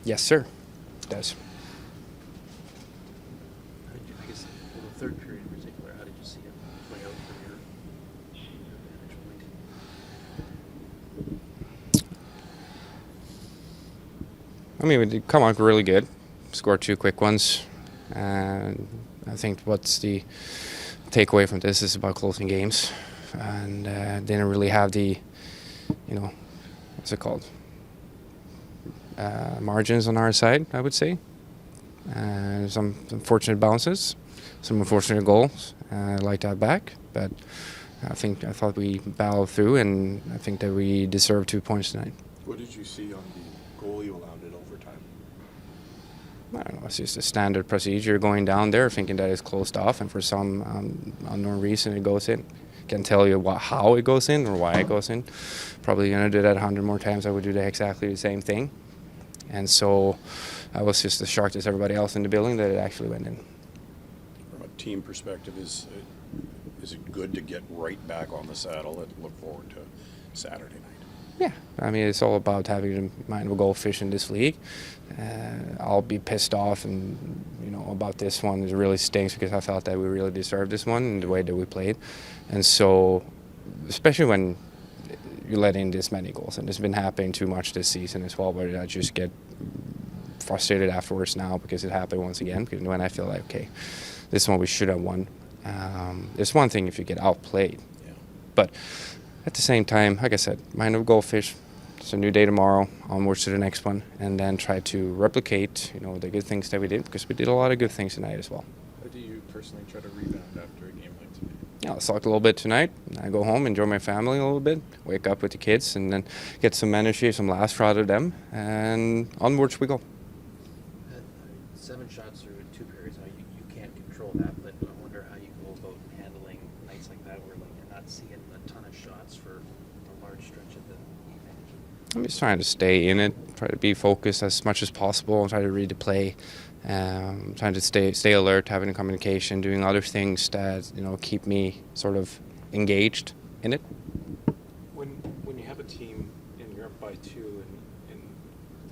Yes, sir. It does. I guess the third period in particular, how did you see it play out from your vantage point? I mean, we did come out really good. Scored 2 quick ones. And I think what's the takeaway from this is about closing games. And didn't really have the, what's it called? Margins on our side, I would say. Some unfortunate bounces, some unfortunate goals. I'd like to have back, but I thought we battled through, and I think that we deserve 2 points tonight. What did you see on the goal you allowed in overtime? I don't know. It's just a standard procedure going down there, thinking that it's closed off, and for some unknown reason it goes in. Can't tell you how it goes in or why it goes in. Probably gonna do that 100 more times. I would do exactly the same thing. And so I was just as shocked as everybody else in the building that it actually went in. From a team perspective, is it good to get right back on the saddle and look forward to Saturday night? Yeah, I mean, it's all about having the mind of a goldfish in this league. I'll be pissed off about this one. It really stinks because I felt that we really deserved this one in the way that we played. And so, especially when you let in this many goals, and it's been happening too much this season as well, where I just get frustrated afterwards now because it happened once again. Because when I feel like, okay, this one we should have won. It's one thing if you get outplayed, but at the same time, like I said, mind of a goldfish. It's a new day tomorrow, onwards to the next one, and then try to replicate, the good things that we did, because we did a lot of good things tonight as well. How do you personally try to rebound after a game like tonight? Yeah, I'll sulk a little bit tonight. I go home, enjoy my family a little bit, wake up with the kids, and then get some energy, some laughs out of them, and onwards we go. 7 shots through 2 periods. You can't control that, but I wonder how you go about handling nights like that, where you're not seeing a ton of shots for a large stretch of the evening. I'm just trying to stay in it, try to be focused as much as possible, try to read the play, trying to stay alert, having a communication, doing other things that keep me sort of engaged in it. When you have a team and you're up by 2 in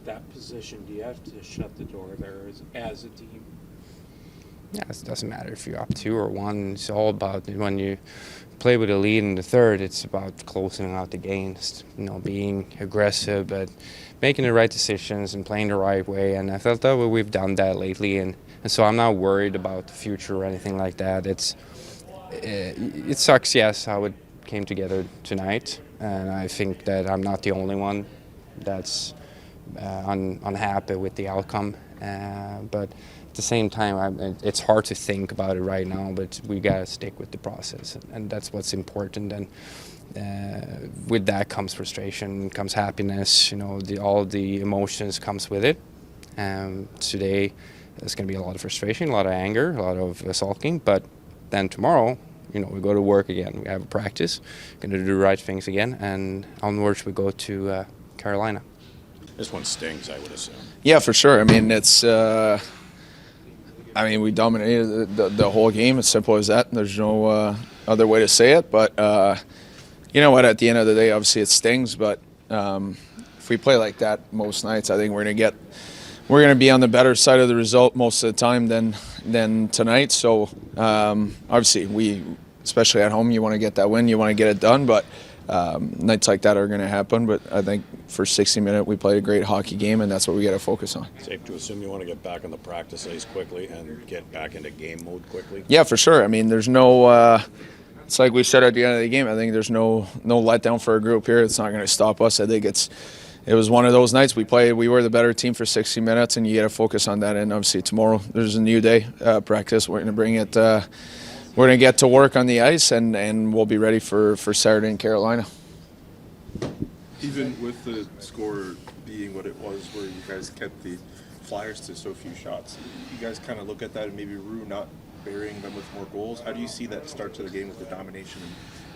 that position, do you have to shut the door there as a team? Yeah, it doesn't matter if you're up 2 or 1. It's all about when you play with a lead in the third. It's about closing out the games, being aggressive, but making the right decisions and playing the right way. And I felt that we've done that lately, and so I'm not worried about the future or anything like that. It sucks, yes, how it came together tonight, and I think that I'm not the only one that's unhappy with the outcome. But at the same time, it's hard to think about it right now, but we gotta stick with the process, and that's what's important. And with that comes frustration, comes happiness. All the emotions comes with it. Today, there's gonna be a lot of frustration, a lot of anger, a lot of sulking. But then tomorrow, we go to work again. We have a practice, gonna do the right things again, and onwards we go to Carolina. This one stings, I would assume. Yeah, for sure. I mean, we dominated the whole game. It's simple as that. There's no other way to say it. But you know what? At the end of the day, obviously it stings. But if we play like that most nights, I think we're gonna be on the better side of the result most of the time than tonight. So obviously, especially at home, you want to get that win. You want to get it done. But nights like that are going to happen, but I think for 60 minutes we played a great hockey game, and that's what we got to focus on. Safe to assume you want to get back on the practice ice quickly and get back into game mode quickly? Yeah, for sure. I mean, there's no it's like we said at the end of the game, I think there's no letdown for a group here. It's not going to stop us. I think it was one of those nights we were the better team for 60 minutes, and you got to focus on that. And obviously tomorrow there's a new day, practice. We're going to bring it we're going to get to work on the ice, and we'll be ready for Saturday in Carolina. Even with the score being what it was, where you guys kept the Flyers to so few shots, you guys kind of look at that and maybe rue not burying them with more goals. How do you see that start to the game with the domination and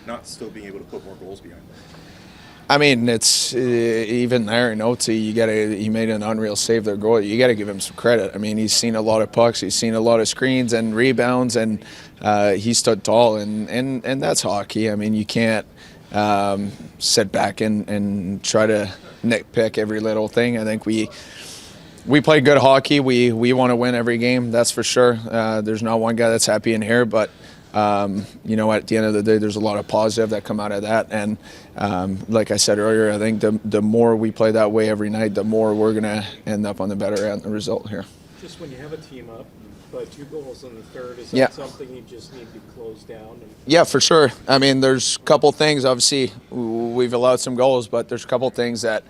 not still being able to put more goals behind them? I mean, it's even there, he made an unreal save there, goal. You got to give him some credit. I mean, he's seen a lot of pucks, he's seen a lot of screens and rebounds, and he stood tall, and that's hockey. I mean, you can't sit back and try to nitpick every little thing. I think we we play good hockey. We want to win every game, that's for sure. There's not one guy that's happy in here, but you know, at the end of the day, there's a lot of positive that come out of that. And like I said earlier, I think the more we play that way every night, the more we're going to end up on the better end result here. Just when you have a team up by 2 goals in the third, is that Yeah. something you just need to close down? And Yeah, for sure. I mean, there's a couple things. Obviously, we've allowed some goals, but there's a couple things that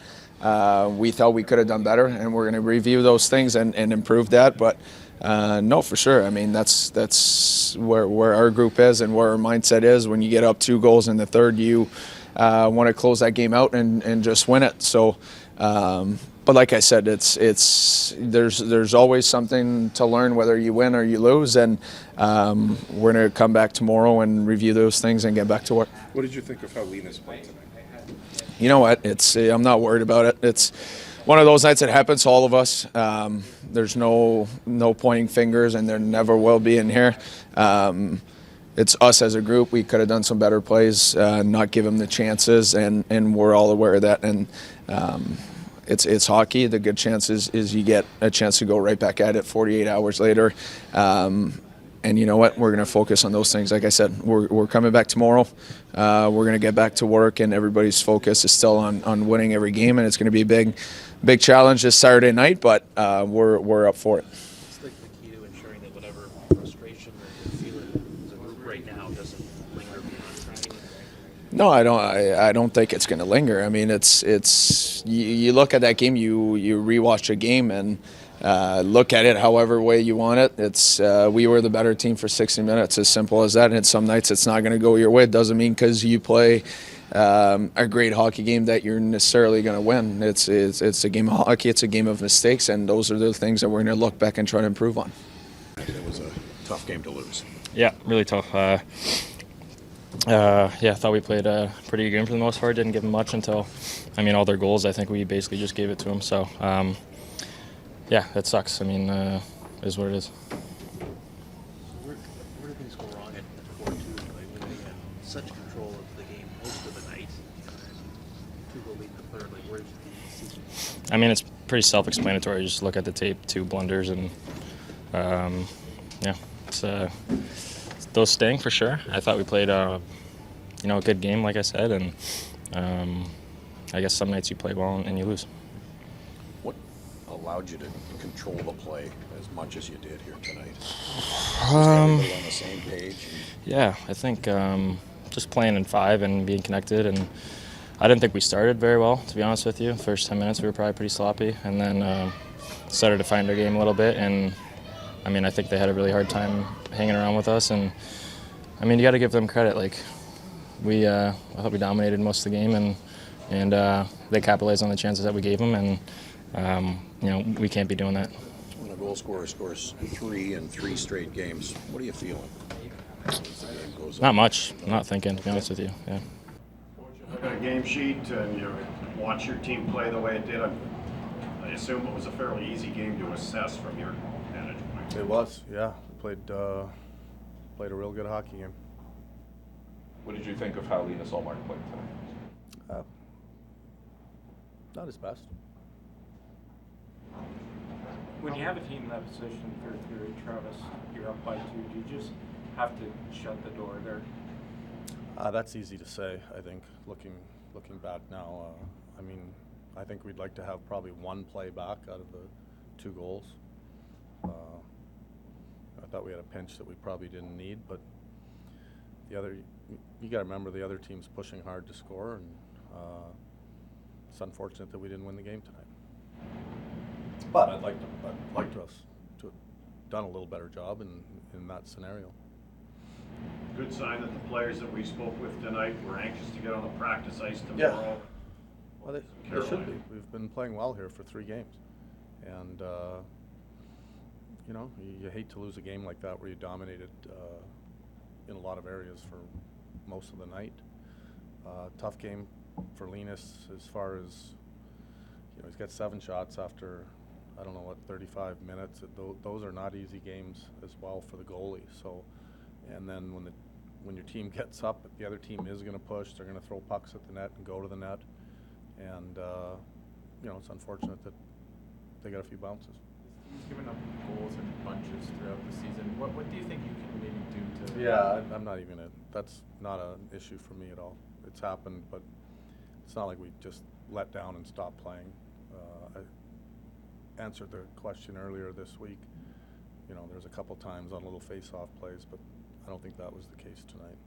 we thought we could have done better, and we're going to review those things and improve that. But no, for sure. I mean, that's where our group is and where our mindset is. When you get up 2 goals in the third, you want to close that game out and just win it. So, but like I said, there's always something to learn whether you win or you lose, and we're going to come back tomorrow and review those things and get back to work. What did you think of how Linus played tonight? You know what? I'm not worried about it. It's one of those nights that happens to all of us. There's no pointing fingers, and there never will be in here. It's us as a group. We could have done some better plays, not give him the chances, and we're all aware of that. And it's hockey. The good chance is you get a chance to go right back at it 48 hours later. And you know what? We're going to focus on those things. Like I said, we're coming back tomorrow. We're going to get back to work, and everybody's focus is still on winning every game. And it's going to be a big challenge this Saturday night, but we're up for it. It's like the key to ensuring that whatever frustration that you're feeling as a group right now doesn't linger beyond training. No, I don't think it's going to linger. I mean, it's you look at that game, you rewatch a game and look at it however way you want it. It's we were the better team for 60 minutes, as simple as that. And some nights it's not going to go your way. It doesn't mean because you play a great hockey game that you're necessarily going to win. It's a game of hockey. It's a game of mistakes, and those are the things that we're going to look back and try to improve on. It was a tough game to lose. Yeah, really tough. I thought we played a pretty good game for the most part. Didn't give them much until, all their goals, I think we basically just gave it to them. So, that sucks. It is what it is. Where do things go wrong at 4-2? Like, when they had such control of the game most of the night, and 2-goal lead in the third, like, where did you see? It's pretty self-explanatory. Just look at the tape, 2 blunders, and it's those sting for sure. I thought we played a good game, like I said, and I guess some nights you play well and you lose. What allowed you to control the play as much as you did here tonight? Everybody on the same page. Yeah, I think just playing in 5 and being connected, and I didn't think we started very well, to be honest with you. First 10 minutes we were probably pretty sloppy, and then started to find our game a little bit, and I think they had a really hard time hanging around with us, and you got to give them credit. Like I thought we dominated most of the game, and they capitalized on the chances that we gave them, and we can't be doing that. When a goal scorer scores 3 in 3 straight games, what are you feeling? As the game goes Not on? much. I'm not thinking, to be honest with you. Yeah. Look at a game sheet and you watch your team play the way it did. I assume it was a fairly easy game to assess from your vantage point. It was, yeah. Played a real good hockey game. What did you think of how Linus Ullmark played tonight? Not his best. when you have a team in that position, third period, Travis, you're up by 2, do you just have to shut the door there? That's easy to say, I think, looking back now. I think we'd like to have probably 1 play back out of the 2 goals. I thought we had a pinch that we probably didn't need, but you got to remember the other team's pushing hard to score, and it's unfortunate that we didn't win the game tonight. But I'd like us to have done a little better job in that scenario. Good sign that the players that we spoke with tonight were anxious to get on the practice ice tomorrow. Well, they should be. We've been playing well here for 3 games, and you hate to lose a game like that where you dominated in a lot of areas for most of the night. Tough game for Linus as far as, he's got 7 shots after, 35 minutes. Those are not easy games as well for the goalie. So, and then when your team gets up, the other team is going to push. They're going to throw pucks at the net and go to the net. And it's unfortunate that they got a few bounces. He's given up goals in bunches throughout the season. What do you think you can maybe do to? Yeah, I'm not even that's not an issue for me at all. It's happened, but it's not like we just let down and stopped playing. I answered the question earlier this week. You know, there's a couple times on little face-off plays, but I don't think that was the case tonight.